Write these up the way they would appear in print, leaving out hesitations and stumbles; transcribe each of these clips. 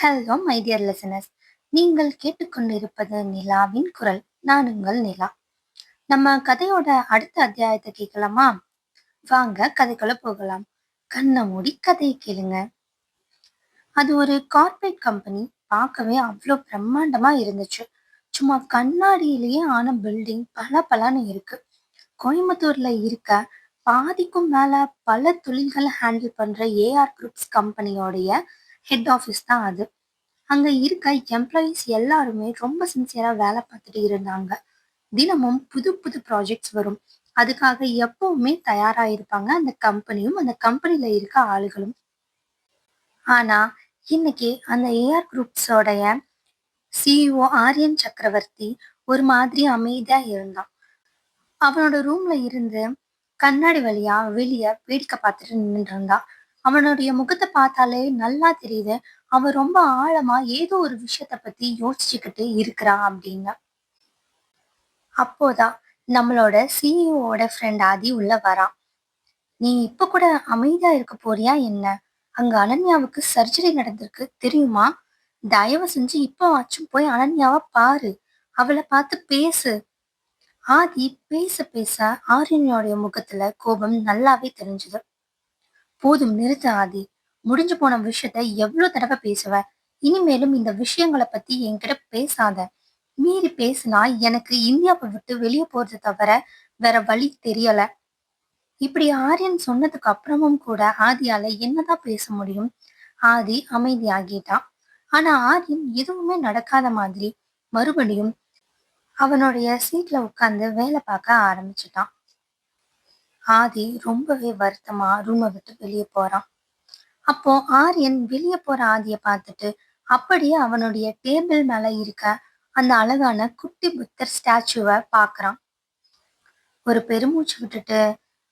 Hello my dear listeners. நீங்கள் கேட்டுக்கொண்டிருப்பது நிலாவின் குரல். நான் உங்கள் நிலா. நம்ம கதையோட அடுத்த அத்தியாயத்தை கேட்கலாமா? வாங்க கதைக்குள்ள போகலாம். கண்ணை மூடி கதையை கேளுங்க. அது ஒரு கார்ப்பரேட் கம்பெனி. பார்க்கவே அவ்வளோ பிரம்மாண்டமா இருந்துச்சு. சும்மா கண்ணாடியிலேயே ஆன பில்டிங் பல இருக்கு. கோயம்புத்தூர்ல இருக்க பாதிக்கும் மேல பல தொழில்களை ஹேண்டில் பண்ற ஏஆர் குரூப்ஸ் கம்பெனியோடைய ஹெட் ஆஃபீஸ் தான் அது. அங்க இருக்க எம்ப்ளாயீஸ் எல்லாருமே ரொம்ப சின்சியரா வேலை பார்த்துட்டு இருந்தாங்க. தினமும் புது புது ப்ராஜெக்ட்ஸ் வரும். அதுக்காக எப்பவுமே தயாரா இருப்பாங்க அந்த கம்பெனியும் அந்த கம்பெனில இருக்க ஆளுகளும். ஆனா இன்னைக்கு அந்த ஏஆர் குரூப்ஸோடைய சிஇஓ ஆரியன் சக்கரவர்த்தி ஒரு மாதிரி அமைதியா இருந்தான். அவனோட ரூம்ல இருந்து கண்ணாடி வழியா வெளிய வேடிக்கை பார்த்துட்டு நின்றுட்டு இருந்தான். அவனுடைய முகத்தை பார்த்தாலே நல்லா தெரியுது, அவன் ரொம்ப ஆழமா ஏதோ ஒரு விஷயத்த பத்தி யோசிச்சுக்கிட்டு இருக்கிறான் அப்படின்னு. அப்போதான் நம்மளோட சிஇஓட ஃப்ரெண்ட் ஆதி உள்ள வரான். நீ இப்ப கூட அமைதியா இருக்க போறியா என்ன? அங்க அனன்யாவுக்கு சர்ஜரி நடந்திருக்கு தெரியுமா? தயவு செஞ்சு இப்பவாச்சும் போய் அனன்யாவை பாரு, அவளை பார்த்து பேசு. ஆதி பேச பேச ஆரியனுடைய முகத்துல கோபம் நல்லாவே தெரிஞ்சது. போதும் நிறுத்து ஆதி. முடிஞ்சு போன விஷயத்த எவ்வளவு தடவை பேசுவ? இனிமேலும் இந்த விஷயங்களை பத்தி என்கிட்ட பேசாத. மீறி பேசினா எனக்கு இந்தியாவை விட்டு வெளியே போறது தவிர வேற வழி தெரியல. இப்படி ஆரியன் சொன்னதுக்கு அப்புறமும் கூட ஆதியால என்னதான் பேச முடியும்? ஆதி அமைதியாகிட்டான். ஆனா ஆரியன் எதுவுமே நடக்காத மாதிரி மறுபடியும் அவனுடைய சீட்ல உட்கார்ந்து வேலை பார்க்க ஆரம்பிச்சுட்டான். ஆதி ரொம்பவே வருத்தமா ரூமை விட்டு வெளியே போறான். அப்போ ஆரியன் வெளியே போற ஆதிய பார்த்துட்டு அப்படியே அவனுடைய டேபிள் மேல இருக்க அந்த அழகான குட்டி புத்தர் ஸ்டாச்சுவை பார்க்கறான். ஒரு பெருமூச்சு விட்டுட்டு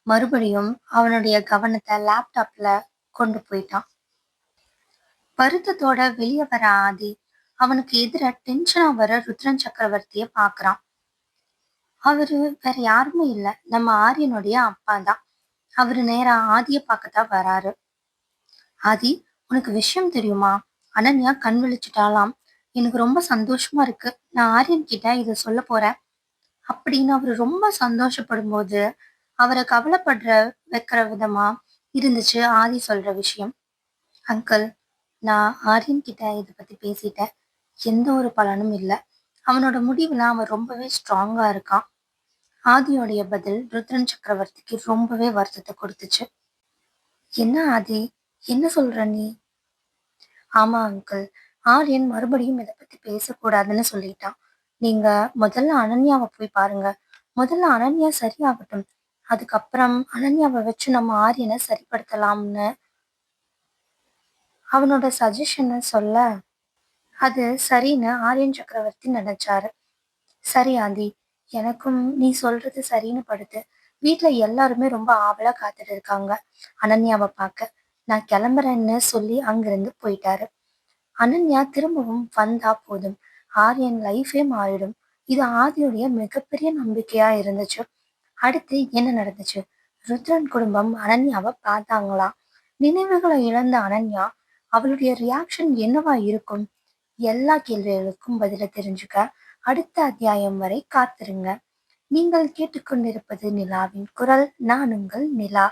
மறுபடியும் அவனுடைய கவனத்தை லேப்டாப்ல கொண்டு போயிட்டான். வருத்தத்தோட வெளியே வர ஆதி அவனுக்கு எதிர டென்ஷனா வர ருத்ரன் சக்கரவர்த்திய பாக்குறான். அவரு வேற யாருமே இல்ல, நம்ம ஆரியனுடைய அப்பா தான். அவரு நேரா ஆதிய பார்க்கத்தான் வராரு. ஆதி, உனக்கு விஷயம் தெரியுமா? அனன்யா கண் விழிச்சிட்டாலாம். எனக்கு ரொம்ப சந்தோஷமா இருக்கு. நான் ஆரியன் கிட்ட இத சொல்ல போறேன் அப்படின்னு அவரு ரொம்ப சந்தோஷப்படும் போது அவரை கவலைப்படுற வைக்கிற விதமா இருந்துச்சு ஆதி சொல்ற விஷயம். அங்கிள், நான் ஆரியன் கிட்ட இதை பத்தி பேசிட்டேன். எந்த ஒரு பலனும் இல்லை. அவனோட முடிவுல அவன் ரொம்பவே ஸ்ட்ராங்கா இருக்கான். ஆதியோடைய பதில் ருத்ரன் சக்கரவர்த்திக்கு ரொம்பவே வருத்தத்தை கொடுத்துச்சு. என்ன ஆதி, என்ன சொல்ற நீ? ஆமா அங்கிள், ஆரியன் மறுபடியும் இதை பத்தி பேசக்கூடாதுன்னு சொல்லிட்டான். நீங்க முதல்ல அனன்யாவை போய் பாருங்க. முதல்ல அனன்யா சரியாகட்டும், அதுக்கப்புறம் அனன்யாவை வச்சு நம்ம ஆரியனை சரிப்படுத்தலாம்னு அவனோட சஜஷனை சொல்ல, அது சரின்னு ஆரியன் சக்கரவர்த்தி நினைச்சாரு. சரி ஆதி, எனக்கும் நீ சொல்றது சரின்னு படுது. வீட்டுல எல்லாருமே ரொம்ப ஆவலா காத்துட்டு இருக்காங்க அனன்யாவை பார்க்க. நான் கிளம்புறேன்னு சொல்லி அங்கிருந்து போயிட்டாரு. அனன்யா திரும்பவும் வந்தா போதும், ஆரியன் லைஃபே மாறிடும். இது ஆதியுடைய மிகப்பெரிய நம்பிக்கையா இருந்துச்சு. அடுத்து என்ன நடந்துச்சு? ருத்ரன் குடும்பம் அனன்யாவை பார்த்தாங்களா? நினைவுகளை இழந்த அனன்யா அவளுடைய ரியாக்ஷன் என்னவா இருக்கும்? எல்லா கேள்விகளுக்கும் பதில தெரிஞ்சுக்க அடுத்த அத்தியாயம் வரை காத்திருங்க. நீங்கள் கேட்டுக்கொண்டிருப்பது நிலாவின் குரல். நான் உங்கள் நிலா.